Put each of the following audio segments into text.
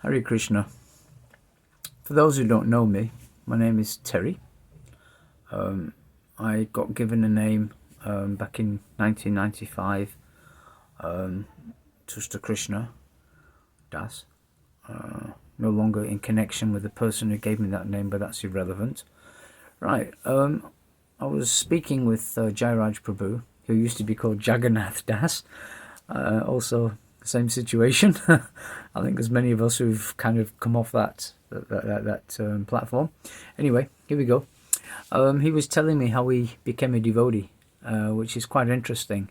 Hare Krishna. For those who don't know me, my name is Terry. I got given a name back in 1995, Tushta Krishna Das. No longer in connection with the person who gave me that name, but that's irrelevant. Right, I was speaking with Jairaj Prabhu, who used to be called Jagannath Das. Also, same situation. I think there's many of us who've kind of come off that platform. Anyway, here we go. He was telling me how he became a devotee, which is quite interesting.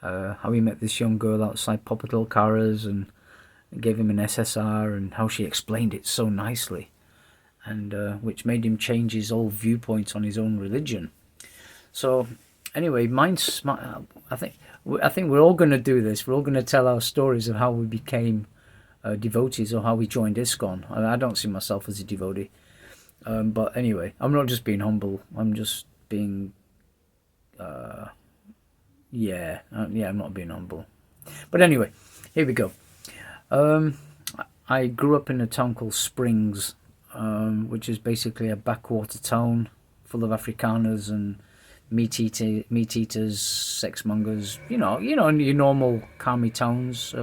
How he met this young girl outside Popatal Karas and gave him an SSR, and how she explained it so nicely, and which made him change his whole viewpoint on his own religion. So anyway, I think we're all going to do this. We're all going to tell our stories of how we became devotees or how we joined ISKCON. I don't see myself as a devotee, but anyway, I'm not just being humble. I'm just being, I'm not being humble. But anyway, here we go. I grew up in a town called Springs, which is basically a backwater town full of Afrikaners and meat eaters, sex mongers. Your normal Kami towns,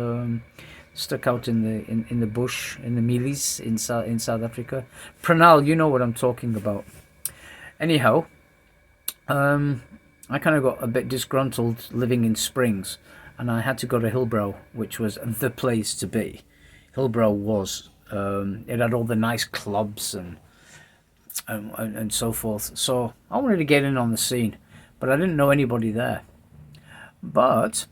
stuck out in the bush, in the milis in South Africa. Pranal, you know what I'm talking about. Anyhow, I kind of got a bit disgruntled living in Springs, and I had to go to Hillbrow, which was the place to be. Hillbrow was. It had all the nice clubs and so forth. So I wanted to get in on the scene, but I didn't know anybody there. But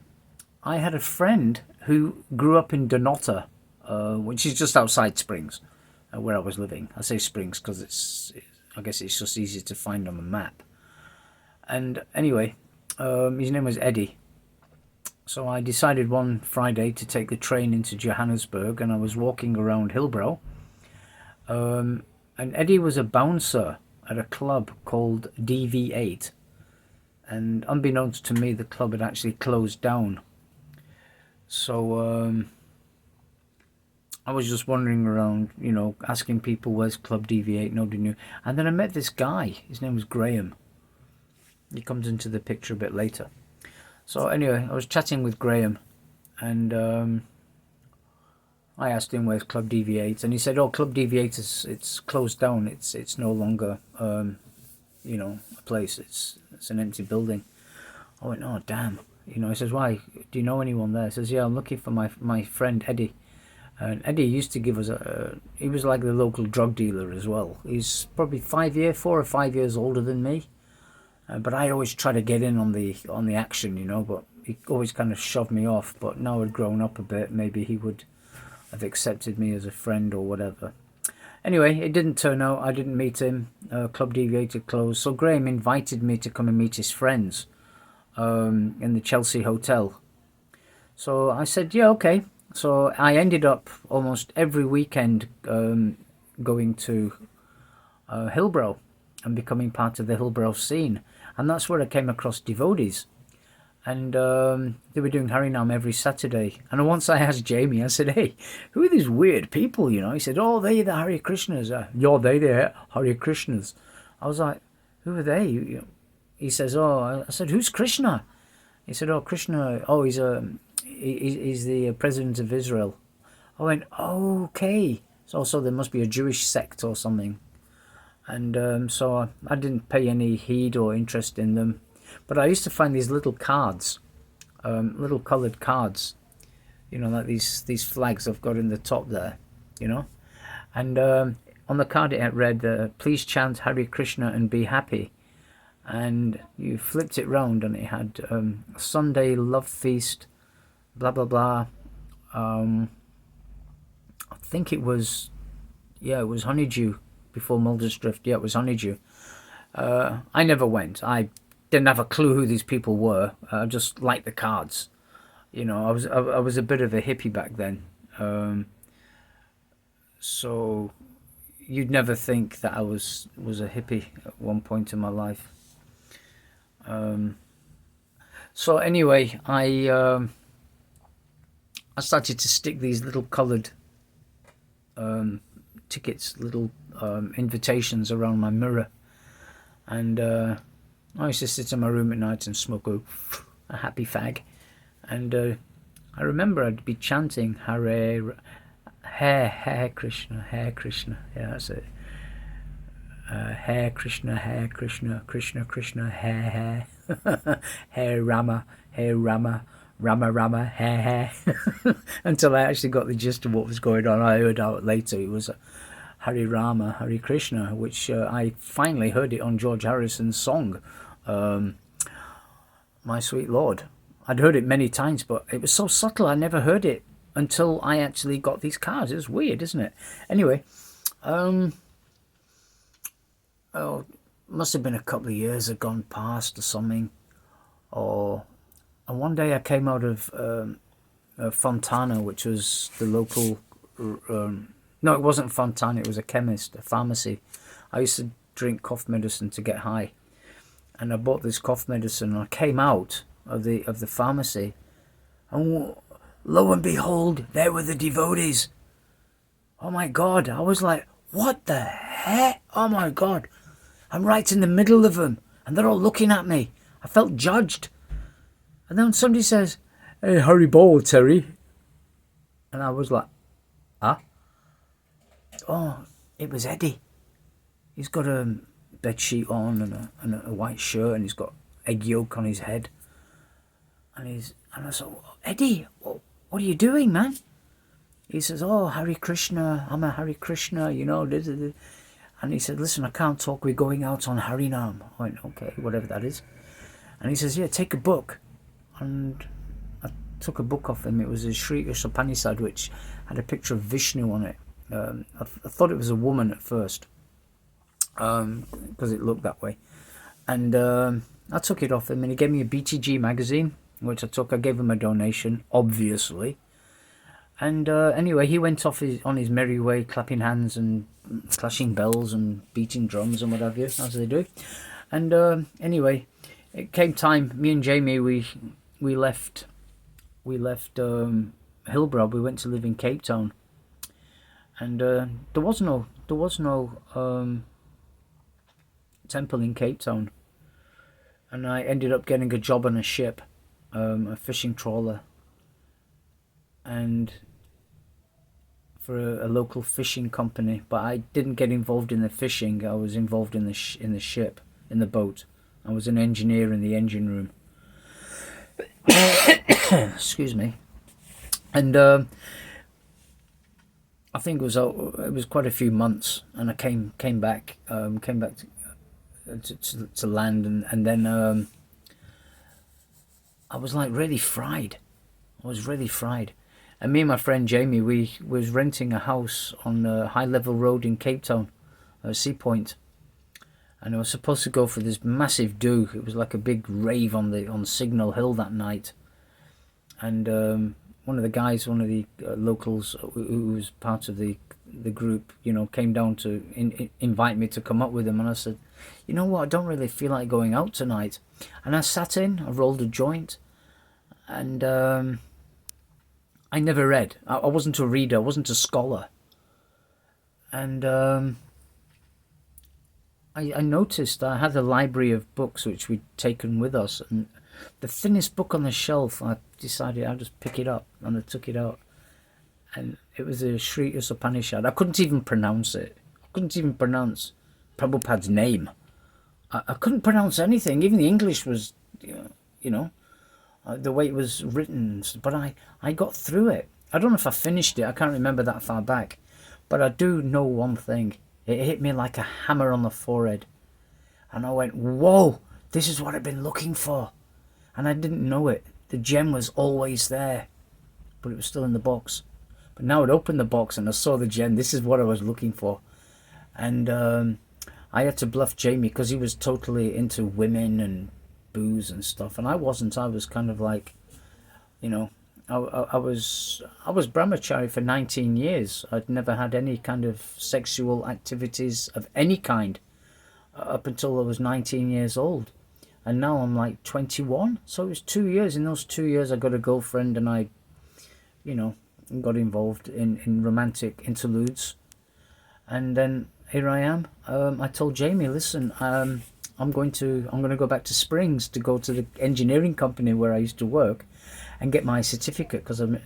I had a friend who grew up in Donota, which is just outside Springs, where I was living. I say Springs because I guess it's just easier to find on the map. And anyway, his name was Eddie. So I decided one Friday to take the train into Johannesburg, and I was walking around Hillbrow. And Eddie was a bouncer at a club called DV8. And unbeknownst to me, the club had actually closed down. So I was just wandering around, asking people, where's Club DV8? Nobody knew. And then I met this guy. His name was Graham. He comes into the picture a bit later. So anyway, I was chatting with Graham, and I asked him where's Club DV8, and he said, "Oh, Club DV8 it's closed down. It's no longer a place. It's an empty building." I went, "Oh, damn." He says, "Why? Do you know anyone there?" He says, "Yeah, I'm looking for my friend Eddie." And Eddie used to give us he was like the local drug dealer as well. He's probably 4 or 5 years older than me. But I always try to get in on the action, but he always kind of shoved me off. But now I'd grown up a bit, maybe he would have accepted me as a friend or whatever. Anyway, it didn't turn out. I didn't meet him. Club Deviator closed. So Graham invited me to come and meet his friends in the Chelsea Hotel. So I said, yeah, okay. So I ended up almost every weekend going to Hillbrow and becoming part of the Hillbrow scene. And that's where I came across devotees. And they were doing Harinam every Saturday. And once I asked Jamie, I said, "Hey, who are these weird people?" He said, "Oh, they're the Hare Krishnas." "You're they the Hare Krishnas." I was like, "Who are they?" He says, "Oh," I said, "Who's Krishna?" He said, "Oh, Krishna, oh, he's the president of Israel." I went, "Oh, okay. So there must be a Jewish sect or something." And so I didn't pay any heed or interest in them. But I used to find these little cards, little coloured cards, like these flags I've got in the top there, And on the card it had read, "Please chant Hare Krishna and be happy." And you flipped it round and it had Sunday love feast, blah, blah, blah. I think it was Honeydew. Before Mulder's Drift, yeah, it was Honeydew. I never went. I didn't have a clue who these people were. I just liked the cards. I was a bit of a hippie back then. So you'd never think that I was a hippie at one point in my life. So anyway, I started to stick these little coloured tickets, little invitations around my mirror. And I used to sit in my room at night and smoke a happy fag. And I remember I'd be chanting Hare Krishna, Hare Krishna. Yeah, that's it. Hare Krishna, Krishna Krishna, Hare Hare, Hare Rama, Rama Rama, Hare Hare. Until I actually got the gist of what was going on. I heard out later it was Hare Rama, Hare Krishna, which I finally heard it on George Harrison's song, My Sweet Lord. I'd heard it many times, but it was so subtle I never heard it until I actually got these cards. It's weird, isn't it? Anyway, must have been a couple of years had gone past or something. And one day I came out of Fontana, which was the local... no, it wasn't Fontana, it was a chemist, a pharmacy. I used to drink cough medicine to get high. And I bought this cough medicine and I came out of the pharmacy. And lo and behold, there were the devotees. Oh my God, I was like, what the heck? Oh my God. I'm right in the middle of them. And they're all looking at me. I felt judged. And then somebody says, hey, Harry Ball, Terry. And I was like, huh? Oh, it was Eddie. He's got a bed sheet on and a white shirt, and he's got egg yolk on his head. And I said, Eddie, what are you doing, man? He says, oh, Hare Krishna, I'm a Hare Krishna, you know. And he said, listen, I can't talk, we're going out on Harinam. I went, okay, whatever that is. And he says, yeah, take a book. And I took a book off him. It was a Sri Upanishad, which had a picture of Vishnu on it. I thought it was a woman at first, because it looked that way. And I took it off him, and he gave me a BTG magazine, which I took. I gave him a donation, obviously. And anyway, he went off on his merry way, clapping hands and clashing bells and beating drums and what have you, as they do. And anyway, it came time. Me and Jamie, we left Hillbrow. We went to live in Cape Town. And there was no temple in Cape Town. And I ended up getting a job on a ship, a fishing trawler, and for a local fishing company. But I didn't get involved in the fishing. I was involved in the ship, in the boat. I was an engineer in the engine room. Excuse me. And I think it was quite a few months, and I came back to land, and then I was like really fried. I was really fried. And me and my friend Jamie, we was renting a house on High Level Road in Cape Town, Sea Point. And I was supposed to go for this massive do. It was like a big rave on Signal Hill that night. And one of the guys, one of the locals who was part of the group, you know, came down to invite me to come up with him. And I said, you know what, I don't really feel like going out tonight. And I sat in, I rolled a joint, and I never read. I wasn't a reader, I wasn't a scholar. And I noticed I had a library of books which we'd taken with us, and the thinnest book on the shelf, I decided I'd just pick it up, and I took it out, and it was a Sri Upanishad. I couldn't even pronounce it. I couldn't even pronounce Prabhupada's name. I couldn't pronounce anything. Even the English was, you know, the way it was written. But I got through it. I don't know if I finished it. I can't remember that far back. But I do know one thing. It hit me like a hammer on the forehead. And I went, whoa, this is what I've been looking for. And I didn't know it. The gem was always there. But it was still in the box. But now I'd opened the box and I saw the gem. This is what I was looking for. And I had to bluff Jamie because he was totally into women and booze and stuff. And I wasn't. I was kind of like, you know, I was brahmachari for 19 years. I'd never had any kind of sexual activities of any kind up until I was 19 years old. And now I'm like 21. So it was 2 years. In those 2 years, I got a girlfriend, and I, you know, got involved in romantic interludes, and then here I am. I told Jamie, listen, I'm going to go back to Springs to go to the engineering company where I used to work, and get my certificate because I'm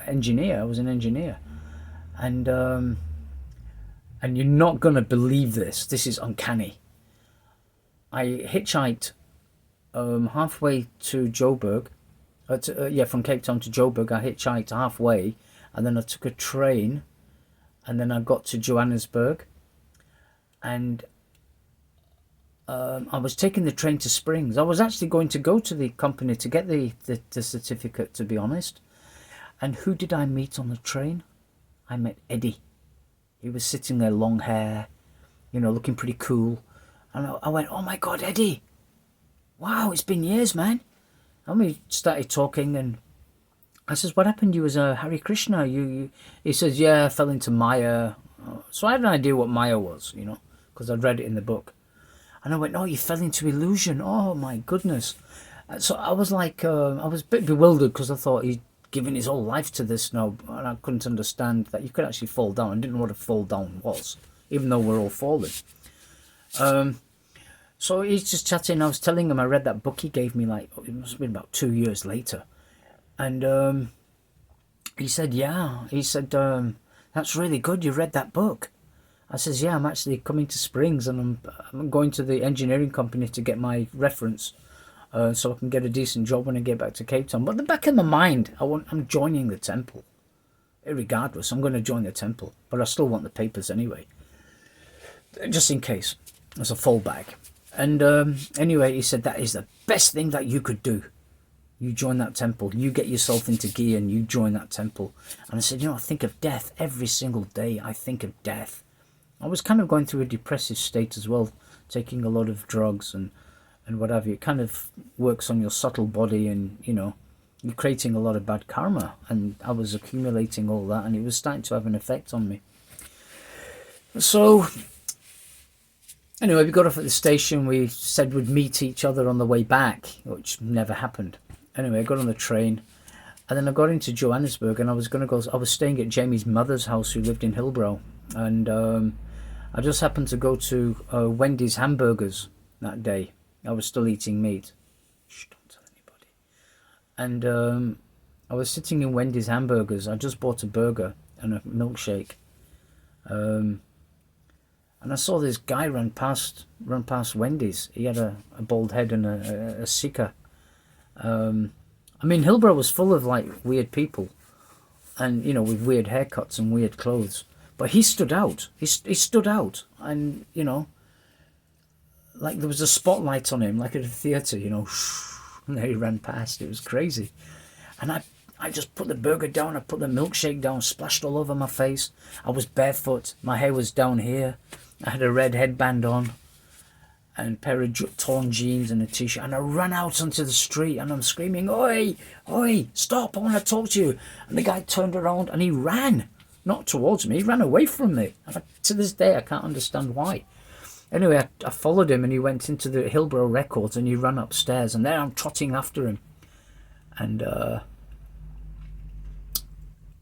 engineer. I was an engineer, and you're not gonna believe this. This is uncanny. I hitchhiked halfway to Joburg. From Cape Town to Joburg, I hitchhiked halfway, and then I took a train, and then I got to Johannesburg, and I was taking the train to Springs. I was actually going to go to the company to get the certificate, to be honest. And who did I meet on the train? I met Eddie. He was sitting there, long hair, looking pretty cool. And I went, oh my God, Eddie. Wow, it's been years, man. And we started talking, and I says, what happened? You was a Hare Krishna. He says, yeah, I fell into Maya. So I had an idea what Maya was, because I'd read it in the book. And I went, oh, you fell into illusion. Oh, my goodness. So I was like, I was a bit bewildered because I thought he'd given his whole life to this now. And I couldn't understand that you could actually fall down. I didn't know what a fall down was, even though we're all falling. So he's just chatting. I was telling him I read that book he gave me, it must have been about 2 years later. And he said, yeah. He said, that's really good. You read that book. I says, yeah, I'm actually coming to Springs, and I'm going to the engineering company to get my reference so I can get a decent job when I get back to Cape Town. But in the back of my mind, I'm joining the temple. Irregardless, I'm going to join the temple. But I still want the papers anyway, just in case, as a fallback. And anyway, he said, that is the best thing that you could do. You join that temple. You get yourself into gear and you join that temple. And I said, I think of death every single day. I think of death. I was kind of going through a depressive state as well, taking a lot of drugs and what have you. It kind of works on your subtle body, and, you're creating a lot of bad karma. And I was accumulating all that, and it was starting to have an effect on me. So anyway, we got off at the station. We said we'd meet each other on the way back, which never happened. Anyway, I got on the train, and then I got into Johannesburg, and I was staying at Jamie's mother's house, who lived in Hillbrow. And I just happened to go to Wendy's Hamburgers that day. I was still eating meat. Shh, don't tell anybody. And I was sitting in Wendy's Hamburgers. I just bought a burger and a milkshake. And I saw this guy run past Wendy's. He had a bald head and a seeker. Hillbrow was full of weird people, and with weird haircuts and weird clothes. But he stood out. He stood out, and there was a spotlight on him, like at a theatre. And there he ran past. It was crazy, and I just put the burger down. I put the milkshake down, splashed all over my face. I was barefoot. My hair was down here. I had a red headband on, and a pair of torn jeans and a t-shirt. And I ran out onto the street, and I'm screaming, "Oi, oi, stop! I want to talk to you!" And the guy turned around and he ran. Not towards me, he ran away from me. And to this day, I can't understand why. Anyway, I followed him, and he went into the Hillbrow Records, and he ran upstairs, and there I'm trotting after him. And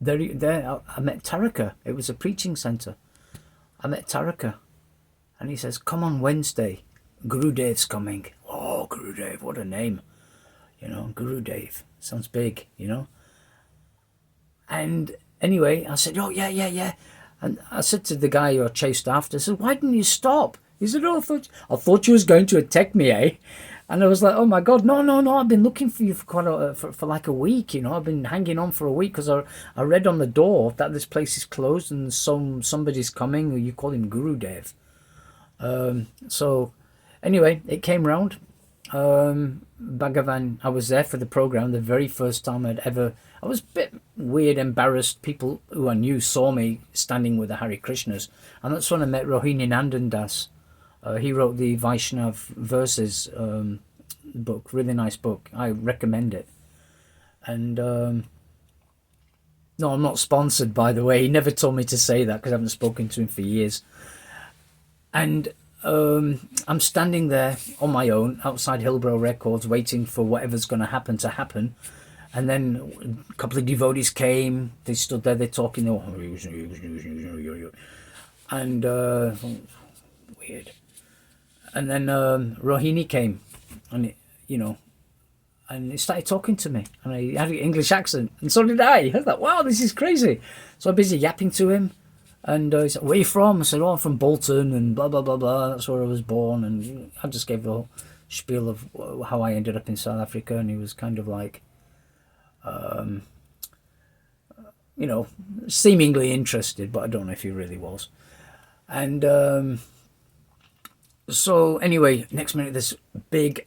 there I met Taraka. It was a preaching centre. I met Taraka, and he says, come on Wednesday, Gurudev's coming. Oh, Gurudev, what a name. Gurudev, sounds big, And anyway, I said, oh, yeah. And I said to the guy who I chased after, I said, why didn't you stop? He said, oh, I thought you was going to attack me, eh? And I was like, oh my God, no, I've been looking for you for like a week, I've been hanging on for a week because I read on the door that this place is closed and somebody's coming, or you call him Gurudev. So anyway, it came round. Bhagavan, I was there for the program the very first time I was a bit weird, embarrassed. People who I knew saw me standing with the Hare Krishnas, and that's when I met Rohini Nandan Das. He wrote the Vaishnav Verses book, really nice book. I recommend it. And no, I'm not sponsored, by the way. He never told me to say that because I haven't spoken to him for years. And I'm standing there on my own outside Hillbrow Records, waiting for whatever's going to happen. And then a couple of devotees came. They stood there. They're talking. And weird. And then Rohini came, and and he started talking to me, and he had an English accent, and so did I. I was like, wow, this is crazy. So I'm busy yapping to him, and he said, where are you from? I said, oh, I'm from Bolton, and blah, blah, blah, blah. That's where I was born. And I just gave the whole spiel of how I ended up in South Africa, and he was kind of like, seemingly interested, but I don't know if he really was. And so anyway, next minute, this big,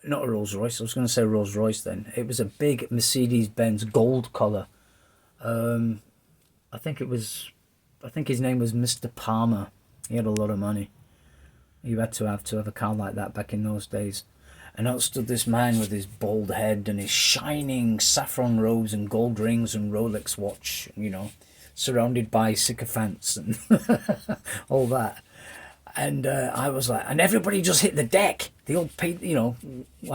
not a Rolls Royce, I was going to say Rolls Royce then. It was a big Mercedes-Benz gold colour. I think his name was Mr. Palmer. He had a lot of money. You had to have a car like that back in those days. And out stood this man with his bald head and his shining saffron robes and gold rings and Rolex watch, surrounded by sycophants and all that. And I was like, and everybody just hit the deck. They all paid, I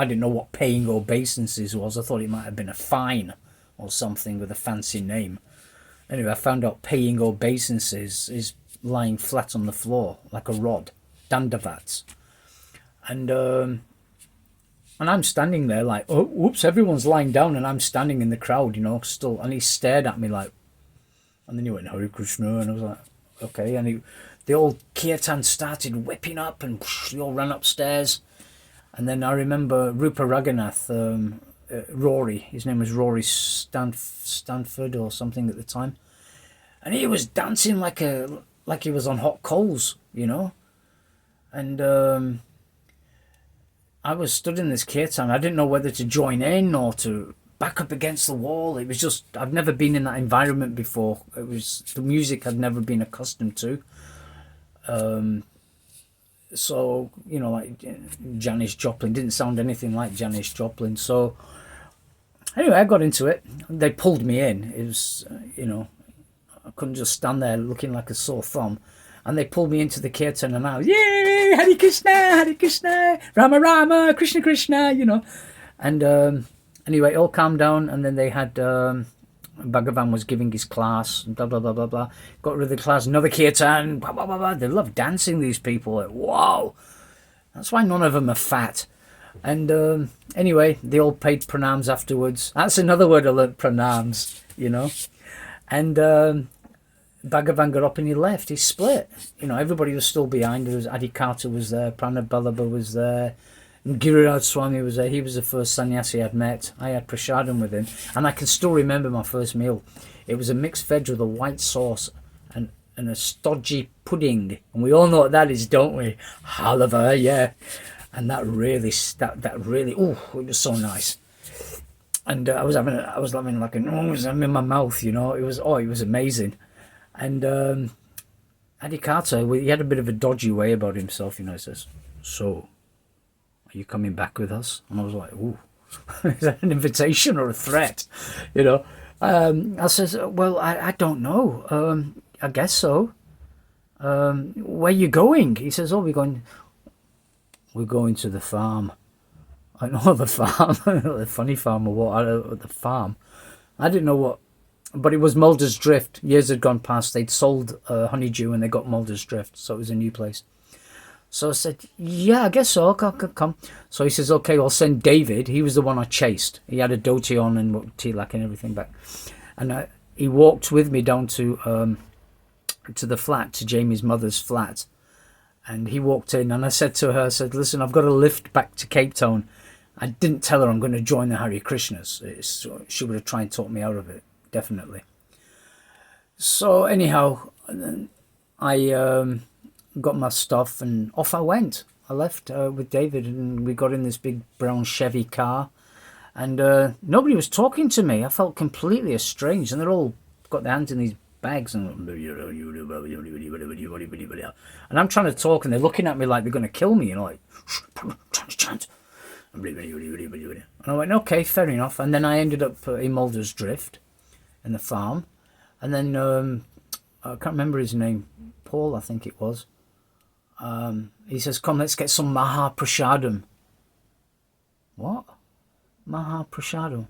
didn't know what paying obeisances was. I thought it might have been a fine or something with a fancy name. Anyway, I found out paying obeisances is lying flat on the floor like a rod, dandavats. And I'm standing there like, oh, whoops, everyone's lying down and I'm standing in the crowd, still. And he stared at me like, and then he went, Hare Krishna, and I was like, okay. And the old kirtan started whipping up and they all ran upstairs. And then I remember Rupa Raghunath, Rory, his name was Rory Stanford or something at the time. And he was dancing like he was on hot coals, And I was stood in this kirtan. I didn't know whether to join in or to back up against the wall. It was just, I've never been in that environment before. It was the music I'd never been accustomed to. So, like Janis Joplin, didn't sound anything like Janis Joplin. So anyway, I got into it. They pulled me in. It was, I couldn't just stand there looking like a sore thumb. And they pulled me into the kirtan and I was, yay, Hare Krishna, Rama Rama, Krishna Krishna, And anyway, it all calmed down. And then they had, Bhagavan was giving his class, and blah, blah, blah, blah, blah. Got rid of the class, another kirtan, blah, blah, blah, blah. They love dancing, these people. Like, wow. That's why none of them are fat. And anyway, they all paid pranams afterwards. That's another word I learnt, pranams, And Bhagavan got up and he left. He split. Everybody was still behind. There was Adi Carter was there, Pranab Ballabha was there, and Giriraj Swami was there. He was the first sannyasi I'd met. I had prasadam with him, and I can still remember my first meal. It was a mixed veg with a white sauce and a stodgy pudding, and we all know what that is, don't we? Halava, yeah. And that really, oh, it was so nice. And I was having like an orgasm in my mouth, It was amazing. And Adi Carter, he had a bit of a dodgy way about himself, He says, so, are you coming back with us? And I was like, ooh, is that an invitation or a threat? I says, well, I don't know. I guess so. Where you going? He says, oh, we're going to the farm. I know the farm, the funny farm or what, the farm. I didn't know what, but it was Mulder's Drift. Years had gone past. They'd sold Honeydew and they got Mulder's Drift, so it was a new place. So I said, yeah, I guess so, come. So he says, okay, I'll send David. He was the one I chased. He had a dhoti on and tilak and everything back. And he walked with me down to the flat, to Jamie's mother's flat. And he walked in and I said to her, listen, I've got a lift back to Cape Town. I didn't tell her I'm going to join the Hare Krishnas. She would have tried and talk me out of it, definitely. So anyhow, I got my stuff and off I went. I left with David and we got in this big brown Chevy car. And nobody was talking to me. I felt completely estranged. And they're all got their hands in these bags and I'm trying to talk and they're looking at me like they're going to kill me, like chant. And I went, okay, fair enough. And then I ended up in Mulder's Drift in the farm. And then I can't remember his name, Paul I think it was. He says, come, let's get some Maha Prasadam. What? Mahaprasada.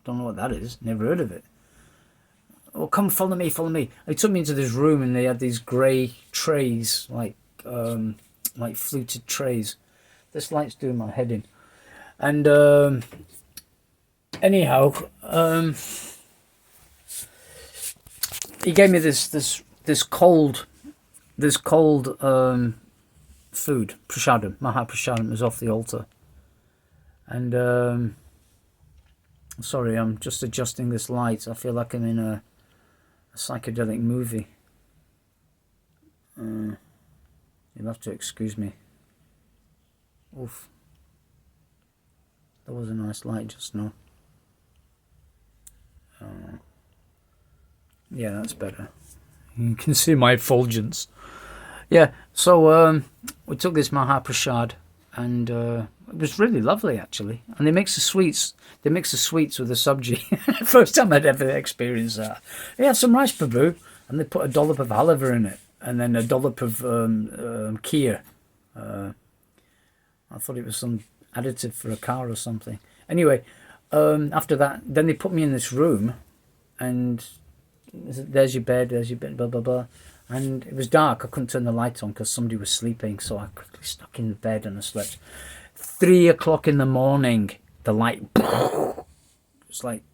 Don't know what that is. Never heard of it. Oh, come, follow me, follow me. They took me into this room and they had these grey trays, like fluted trays. This light's doing my head in. And anyhow, he gave me this cold food, prasadam, Mahaprasadam, was off the altar. And sorry, I'm just adjusting this light. I feel like I'm in a psychedelic movie. You'll have to excuse me. Oof. That was a nice light just now. Yeah, that's better. You can see my effulgence. Yeah, so we took this Mahaprasad, and it was really lovely actually. And they mix the sweets. They mix the sweets with the sabji. First time I'd ever experienced that. They had some rice prabhu, and they put a dollop of halava in it, and then a dollop of kheer. I thought it was some additive for a car or something. Anyway, after that, then they put me in this room, and there's your bed, blah, blah, blah. And it was dark. I couldn't turn the light on because somebody was sleeping, so I quickly stuck in the bed and I slept. 3 o'clock in the morning, the light, it's like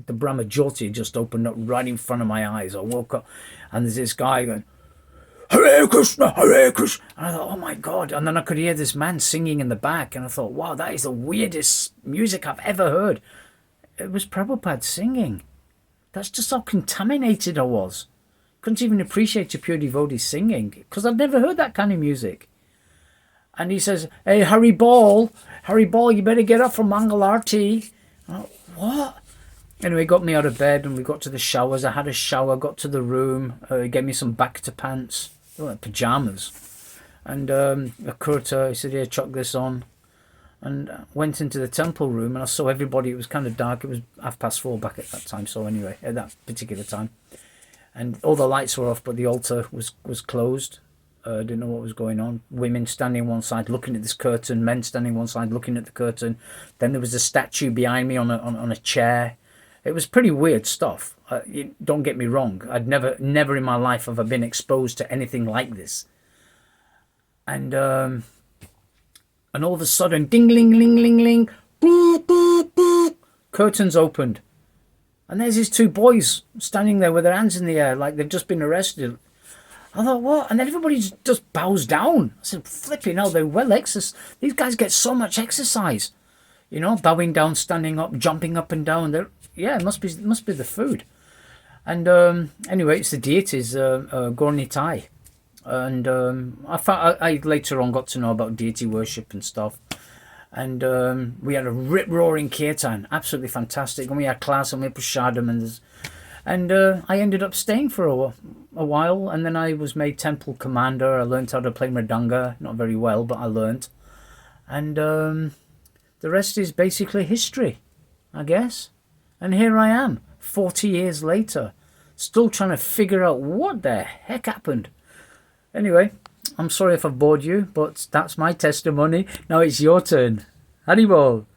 the Brahma Jyoti just opened up right in front of my eyes. I woke up, and there's this guy going, Hare Krishna, Hare Krishna. And I thought, oh my God. And then I could hear this man singing in the back. And I thought, wow, that is the weirdest music I've ever heard. It was Prabhupada singing. That's just how contaminated I was. Couldn't even appreciate a pure devotee singing, because I'd never heard that kind of music. And he says, hey, Hari Bol, you better get up for Mangal Arti. What? Anyway, he got me out of bed and we got to the showers. I had a shower, got to the room. He gave me some Bhakta pants, like pajamas. And a kurta, he said, here, chuck this on. And went into the temple room and I saw everybody. It was kind of dark. It was 4:30 back at that time. So anyway, at that particular time. And all the lights were off, but the altar was closed. Didn't know what was going on. Women standing one side looking at this curtain. Men standing one side looking at the curtain. Then there was a statue behind me on a chair. It was pretty weird stuff. Don't get me wrong. I'd never in my life have I been exposed to anything like this. And all of a sudden, ding, ling, ling, ling, ling, boop, boop, boop, curtains opened. And there's these two boys standing there with their hands in the air like they've just been arrested. I thought, what? And then everybody just bows down. I said, flipping hell, they're well exercised. These guys get so much exercise. You know, bowing down, standing up, jumping up and down. Yeah, it must be the food. And anyway, it's the deities, Gornitai. And I later on got to know about deity worship and stuff. And we had a rip-roaring kirtan, absolutely fantastic. And we had class and we had prasadam. And I ended up staying for a while. And then I was made temple commander. I learned how to play mridanga. Not very well, but I learned. And the rest is basically history, I guess. And here I am, 40 years later, still trying to figure out what the heck happened. Anyway, I'm sorry if I've bored you, but that's my testimony. Now it's your turn. Haribol.